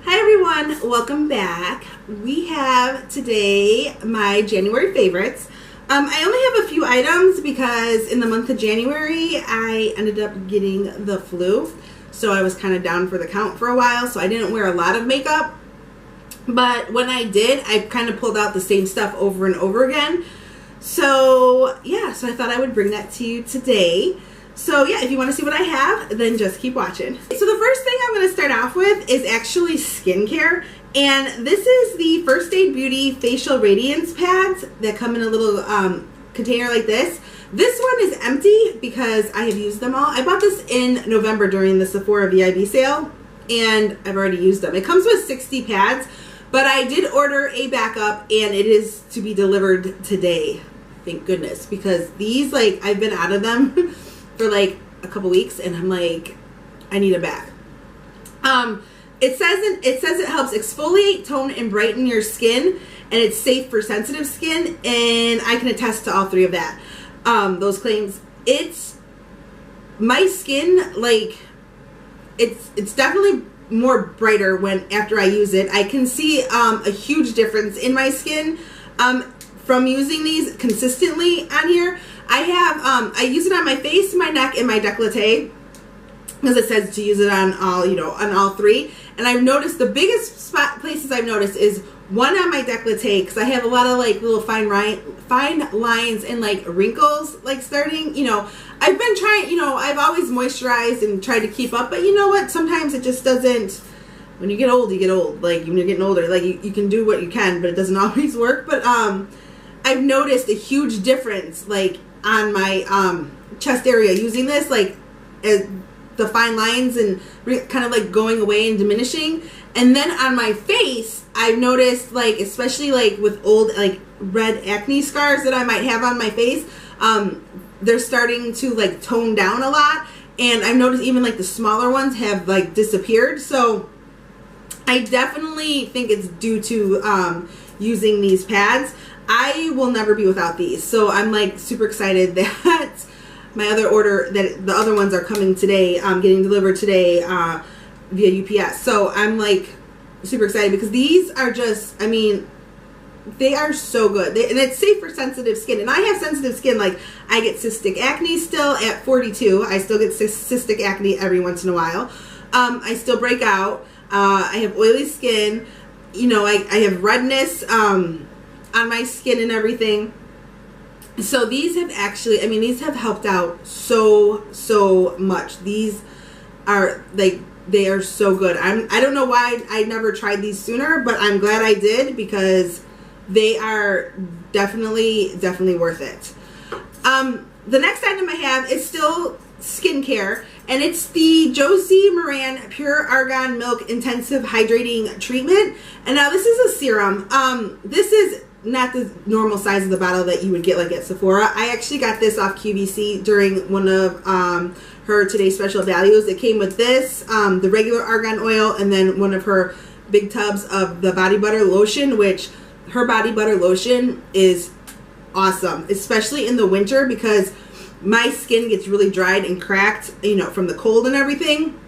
Hi everyone, welcome back. We have today my January favorites. I only have a few items because in the month of January I ended up getting the flu, so I was kind of down for the count for a while, so I didn't wear a lot of makeup. But when I did, I kind of pulled out the same stuff over and over again. So yeah, so I thought I would bring that to you today. So yeah, if you want to see what I have, then just keep watching. So the first thing I'm going to start off with is actually skincare. And this is the First Aid Beauty Facial Radiance Pads that come in a little container like this. This one is empty because I have used them all. I bought this in November during the Sephora VIB sale, and I've already used them. It comes with 60 pads, but I did order a backup, and it is to be delivered today. Thank goodness, because these, like, I've been out of them for like a couple weeks, and I'm like, I need it back. It says it helps exfoliate, tone, and brighten your skin, and it's safe for sensitive skin, and I can attest to all three of that. Those claims. It's my skin, like, it's definitely more brighter after I use it. I can see a huge difference in my skin from using these consistently on here. I use it on my face, my neck, and my décolleté, because it says to use it on all, on all three. And I've noticed the biggest places I've noticed is one on my décolleté, because I have a lot of like little fine lines and like wrinkles like starting. I've been trying, I've always moisturized and tried to keep up, but you know what? Sometimes it just doesn't. When you get old, you get old. Like when you're getting older, like you can do what you can, but it doesn't always work. But I've noticed a huge difference, like on my chest area using this, like the fine lines and kind of like going away and diminishing. And then on my face, I've noticed, like, especially like with old like red acne scars that I might have on my face, they're starting to like tone down a lot. And I've noticed even like the smaller ones have like disappeared. So I definitely think it's due to using these pads. I will never be without these, so I'm like super excited that my other order, that the other ones are coming today, getting delivered today via UPS. So I'm like super excited because these are just, I mean, they are so good. And it's safe for sensitive skin. And I have sensitive skin. Like, I get cystic acne still at 42. I still get cystic acne every once in a while. I still break out. I have oily skin. I have redness on my skin and everything. So these have actually, I mean, these have helped out so much. These are like, they are so good. I don't know why I never tried these sooner, but I'm glad I did because they are definitely worth it. The next item I have is still skincare, and it's the Josie Maran Pure Argan Milk Intensive Hydrating Treatment. And now this is a serum. This is not the normal size of the bottle that you would get like at Sephora. I actually got this off QVC during one of her Today's Special Values. It came with this, the regular argan oil, and then one of her big tubs of the body butter lotion, which her body butter lotion is awesome, especially in the winter because my skin gets really dried and cracked, from the cold and everything.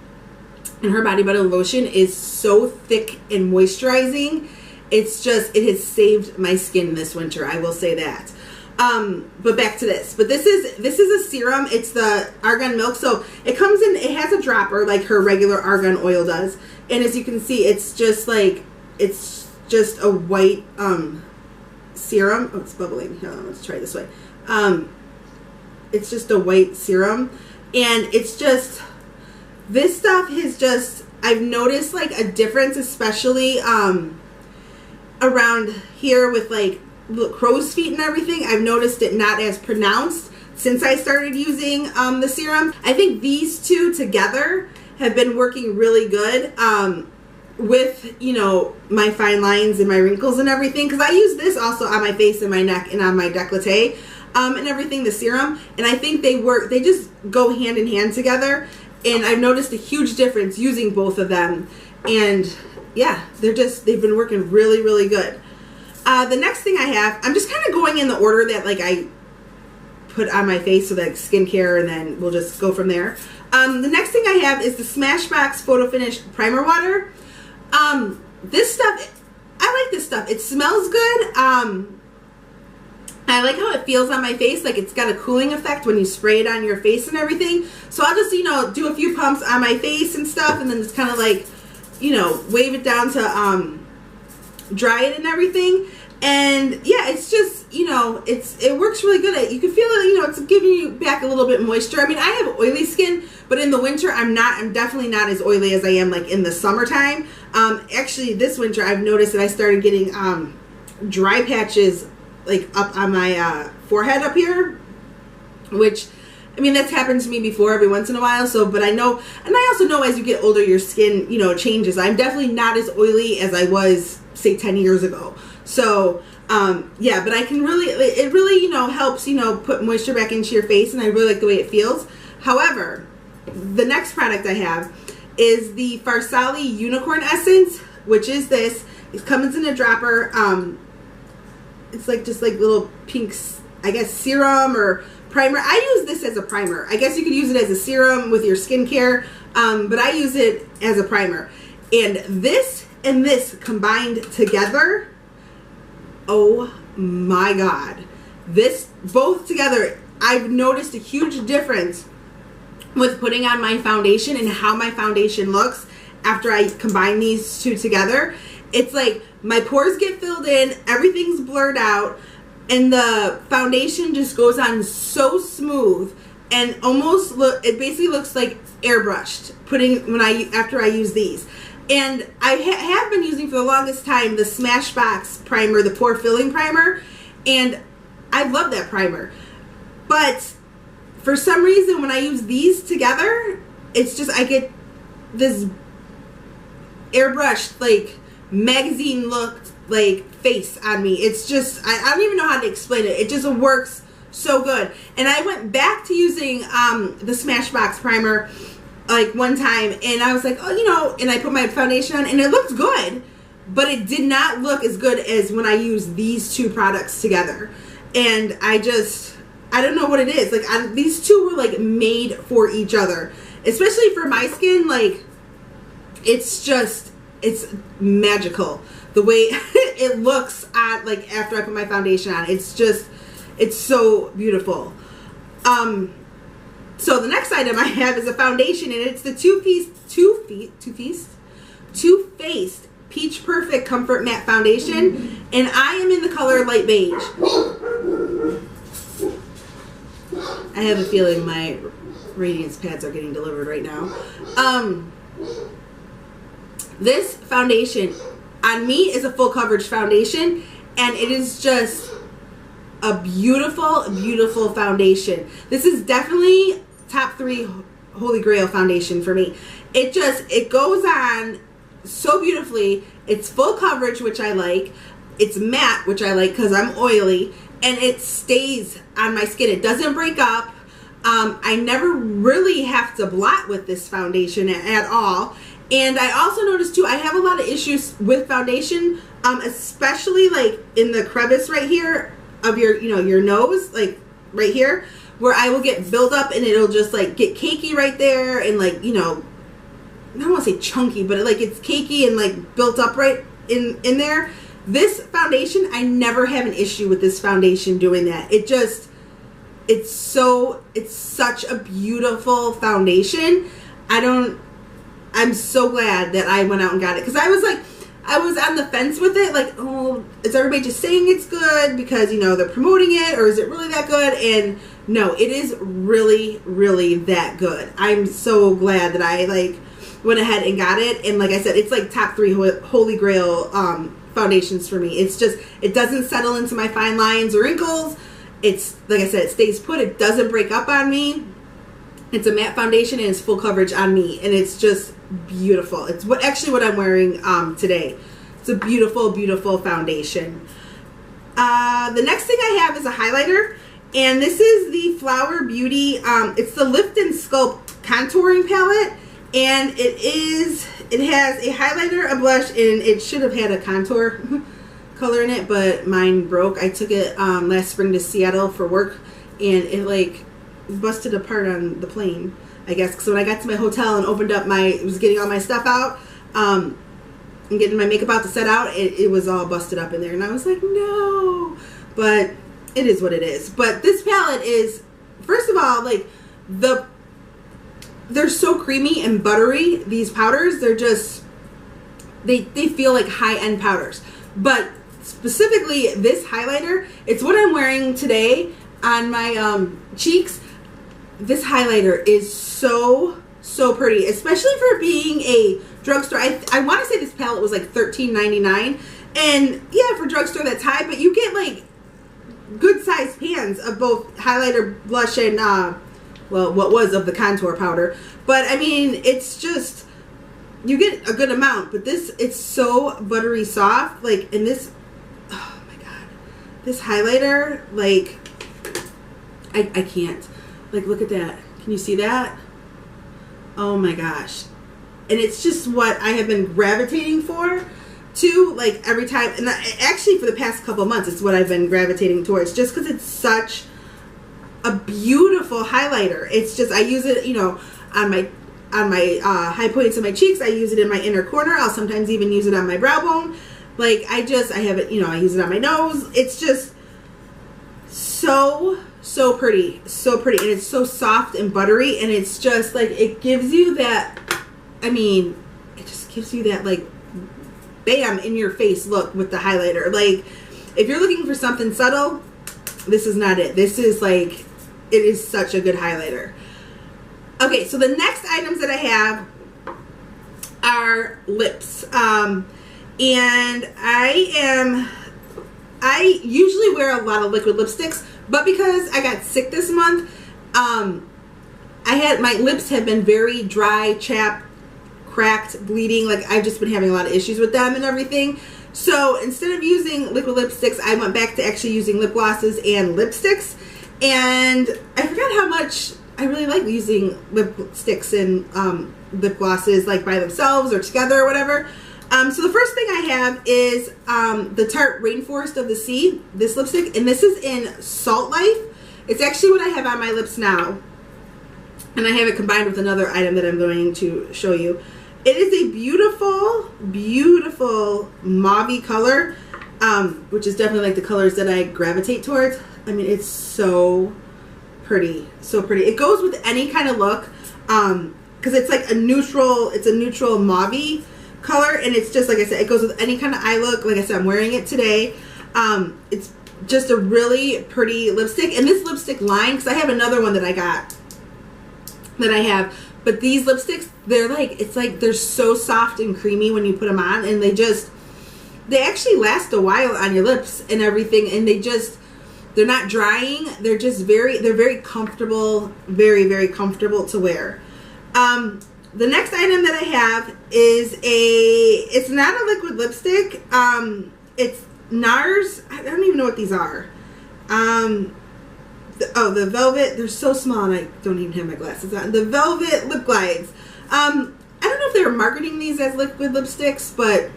And her body butter lotion is so thick and moisturizing. It's just, it has saved my skin this winter, I will say that. But back to this. But this is a serum. It's the argan milk. So it comes in, it has a dropper like her regular argan oil does. And as you can see, it's just like, it's just a white serum. Oh, it's bubbling. Hold on, let's try it this way. It's just a white serum. And it's just, this stuff is just, I've noticed like a difference, especially around here with like crow's feet and everything. I've noticed it not as pronounced since I started using the serum. I think these two together have been working really good with, my fine lines and my wrinkles and everything, because I use this also on my face and my neck and on my décolleté and everything, the serum, and I think they work, they just go hand in hand together, and I've noticed a huge difference using both of them. And yeah, they've been working really good. The next thing I have, I'm just kind of going in the order that like I put on my face, so like skincare, and then we'll just go from there. The next thing I have is the Smashbox Photo Finish Primer Water. This stuff, I like this stuff. It smells good. I like how it feels on my face. Like it's got a cooling effect when you spray it on your face and everything. So I'll just, you know, do a few pumps on my face and stuff, and then just kind of like, you know, wave it down to dry it and everything. And yeah, it's just, you know, it works really good. You can feel it, you know, it's giving you back a little bit moisture. I mean, I have oily skin, but in the winter I'm definitely not as oily as I am like in the summertime. Actually this winter I've noticed that I started getting dry patches like up on my forehead up here, which, I mean, that's happened to me before every once in a while. So, but I know, and I also know as you get older, your skin, you know, changes. I'm definitely not as oily as I was, say, 10 years ago. So, yeah, but I can really, it really, you know, helps, you know, put moisture back into your face, and I really like the way it feels. However, the next product I have is the Farsali Unicorn Essence, which is this. It comes in a dropper. It's like just like little pinks, I guess, serum or primer. I use this as a primer. I guess you could use it as a serum with your skincare, but I use it as a primer. And this combined together, oh my God. This, both together, I've noticed a huge difference with putting on my foundation and how my foundation looks after I combine these two together. It's like my pores get filled in, everything's blurred out, and the foundation just goes on so smooth and almost it basically looks like airbrushed after I use these. And I have been using for the longest time the Smashbox primer, the pore filling primer, and I love that primer. But for some reason when I use these together, it's just, I get this airbrushed, like, magazine looked like face on me. It's just, I don't even know how to explain it. It just works so good. And I went back to using the Smashbox primer like one time, and I was like, oh, you know, and I put my foundation on and it looked good, but it did not look as good as when I used these two products together. And I don't know what it is. Like, these two were like made for each other, especially for my skin. Like, it's magical the way it looks on, like, after I put my foundation on. It's so beautiful. So the next item I have is a foundation, and it's the Too Faced Peach Perfect Comfort Matte Foundation, and I am in the color Light Beige. I have a feeling my Radiance pads are getting delivered right now. This foundation on me is a full coverage foundation, and it is just a beautiful, beautiful foundation. This is definitely top 3 Holy Grail foundation for me. It goes on so beautifully. It's full coverage, which I like. It's matte, which I like because I'm oily, and it stays on my skin. It doesn't break up. I never really have to blot with this foundation at all. And I also noticed too, I have a lot of issues with foundation, especially like in the crevice right here of your, you know, your nose, like right here, where I will get buildup and it'll just like get cakey right there, and like, you know, I don't want to say chunky, but like it's cakey and like built up right in there. This foundation, I never have an issue with this foundation doing that. It's such a beautiful foundation. I'm so glad that I went out and got it, because I was on the fence with it, like, oh, is everybody just saying it's good because, you know, they're promoting it, or is it really that good? And no, it is really, really that good. I'm so glad that I like went ahead and got it. And like I said, it's like top 3 Holy Grail foundations for me. It's just, it doesn't settle into my fine lines or wrinkles. It's, like I said, it stays put. It doesn't break up on me. It's a matte foundation, and it's full coverage on me, and it's just beautiful. It's actually what I'm wearing today. It's a beautiful, beautiful foundation. The next thing I have is a highlighter, and this is the Flower Beauty. It's the Lift and Sculpt contouring palette, and it has a highlighter, a blush, and it should have had a contour color in it, but mine broke. I took it last spring to Seattle for work, and it like busted apart on the plane, I guess, because when I got to my hotel and opened up was getting all my stuff out, and getting my makeup out to set out, it was all busted up in there. And I was like, no. But it is what it is. But this palette is, first of all, like, they're so creamy and buttery, these powders. They're just, they feel like high-end powders. But specifically this highlighter, it's what I'm wearing today on my cheeks. This highlighter is so pretty, especially for being a drugstore. I want to say this palette was like $13.99, and yeah, for drugstore that's high, but you get like good sized pans of both highlighter, blush, and well, what was of the contour powder. But I mean, it's just, you get a good amount. But this, it's so buttery soft, like, and this, oh my god, this highlighter, like, I can't, like, look at that. Can you see that? Oh my gosh. And it's just what I have been gravitating for too, like, every time. And actually for the past couple months, it's what I've been gravitating towards, just because it's such a beautiful highlighter. It's just, I use it, you know, on my high points of my cheeks. I use it in my inner corner. I'll sometimes even use it on my brow bone. Like, I have it, you know, I use it on my nose. It's just so pretty, and it's so soft and buttery, and it's just like, it gives you that, I mean, it just gives you that, like, bam, in your face look with the highlighter. Like, if you're looking for something subtle, this is not it. This is like, it is such a good highlighter. Okay, so the next items that I have are lips, and I usually wear a lot of liquid lipsticks, but because I got sick this month, my lips have been very dry, chapped, cracked, bleeding. Like, I've just been having a lot of issues with them and everything. So instead of using liquid lipsticks, I went back to actually using lip glosses and lipsticks. And I forgot how much I really like using lipsticks and lip glosses, like by themselves or together or whatever. So the first thing I have is the Tarte Rainforest of the Sea, this lipstick, and this is in Salt Life. It's actually what I have on my lips now, and I have it combined with another item that I'm going to show you. It is a beautiful, beautiful mauve-y color, which is definitely like the colors that I gravitate towards. I mean, it's so pretty, so pretty. It goes with any kind of look, because it's like a neutral, it's a neutral mauve-y color, and it's just, like I said, it goes with any kind of eye look. Like I said, I'm wearing it today. It's just a really pretty lipstick, and this lipstick line, because I have another one that I got that I have, but these lipsticks, they're like, it's like they're so soft and creamy when you put them on, and they actually last a while on your lips and everything, and they're not drying. They're just they're very comfortable, very, very comfortable to wear. The next item that I have is it's not a liquid lipstick. It's Nars. I don't even know what these are. The Velvet. They're so small, and I don't even have my glasses on. The Velvet Lip Glides. I don't know if they were marketing these as liquid lipsticks, but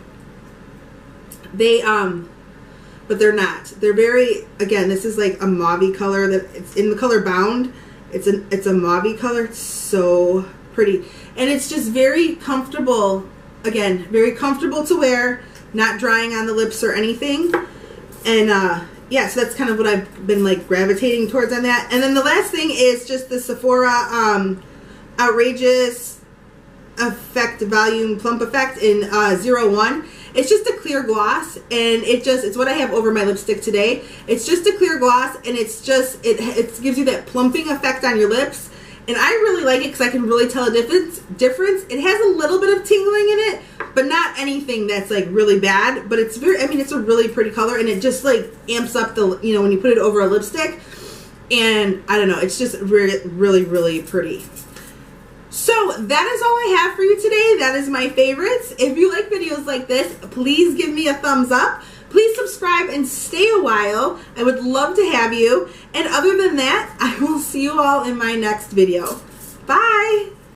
they're not. They're very, again, this is like a mauve color, that it's in the color Bound. It's a mauve color. It's so pretty, and it's just very comfortable. Again, very comfortable to wear, not drying on the lips or anything. And yeah, so that's kind of what I've been like gravitating towards on that. And then the last thing is just the Sephora Outrageous Effect Volume Plump Effect in 01. It's just a clear gloss, and it's what I have over my lipstick today. It's just a clear gloss, and it's just, it gives you that plumping effect on your lips. And I really like it because I can really tell a difference. It has a little bit of tingling in it, but not anything that's like really bad. But it's very, I mean, it's a really pretty color, and it just like amps up the, you know, when you put it over a lipstick. And I don't know, it's just really, really, really pretty. So that is all I have for you today. That is my favorites. If you like videos like this, please give me a thumbs up. Please subscribe and stay a while. I would love to have you. And other than that, I will see you all in my next video. Bye!